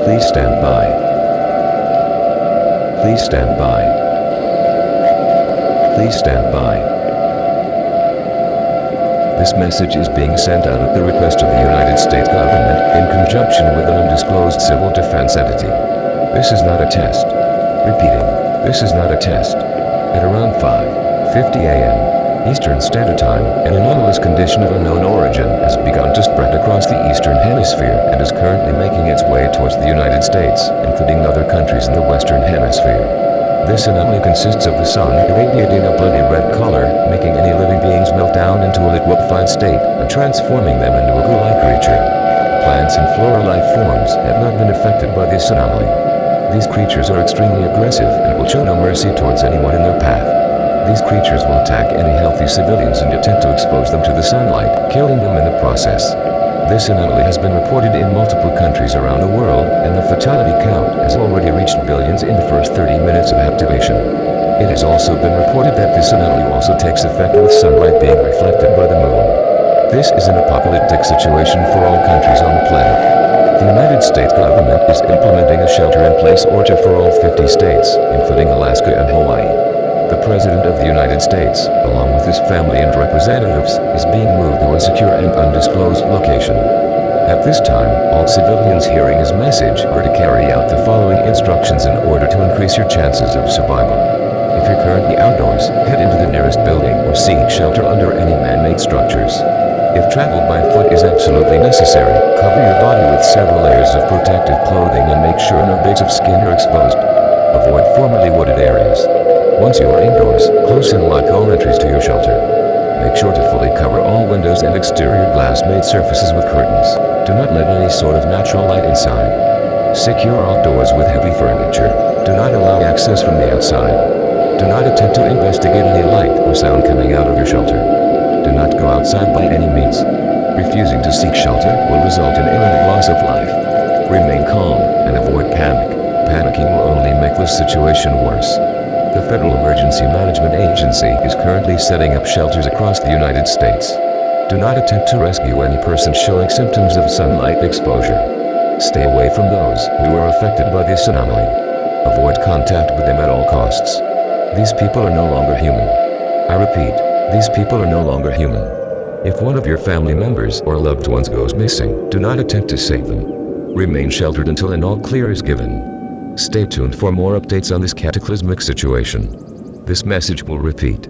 Please stand by. Please stand by. Please stand by. This message is being sent out at the request of the United States government in conjunction with an undisclosed civil defense entity. This is not a test. Repeating, this is not a test. At around 5:50 a.m. Eastern Standard Time, an anomalous condition of unknown origin has begun to spread across the Eastern Hemisphere and is currently making its way towards the United States, including other countries in the Western Hemisphere. This anomaly consists of the sun irradiating a bloody red color, making any living beings melt down into a liquefied state, and transforming them into a ghoul-like creature. Plants and flora life forms have not been affected by this anomaly. These creatures are extremely aggressive and will show no mercy towards anyone in their path. These creatures will attack any healthy civilians and attempt to expose them to the sunlight, killing them in the process. This anomaly has been reported in multiple countries around the world, and the fatality count has already reached billions in the first 30 minutes of activation. It has also been reported that this anomaly also takes effect with sunlight being reflected by the moon. This is an apocalyptic situation for all countries on the planet. The United States government is implementing a shelter-in-place order for all 50 states, including Alaska and Hawaii. The President of the United States, along with his family and representatives, is being moved to a secure and undisclosed location. At this time, all civilians hearing his message are to carry out the following instructions in order to increase your chances of survival. If you're currently outdoors, head into the nearest building or seek shelter under any man-made structures. If travel by foot is absolutely necessary, cover your body with several layers of protective clothing and make sure no bits of skin are exposed. Avoid formerly wooded areas. Once you are indoors, close and lock all entries to your shelter. Make sure to fully cover all windows and exterior glass-made surfaces with curtains. Do not let any sort of natural light inside. Secure all doors with heavy furniture. Do not allow access from the outside. Do not attempt to investigate any light or sound coming out of your shelter. Do not go outside by any means. Refusing to seek shelter will result in imminent loss of life. Remain calm and avoid panic. Panicking will only make the situation worse. The Federal Emergency Management Agency is currently setting up shelters across the United States. Do not attempt to rescue any person showing symptoms of sunlight exposure. Stay away from those who are affected by this anomaly. Avoid contact with them at all costs. These people are no longer human. I repeat, these people are no longer human. If one of your family members or loved ones goes missing, do not attempt to save them. Remain sheltered until an all clear is given. Stay tuned for more updates on this cataclysmic situation. This message will repeat.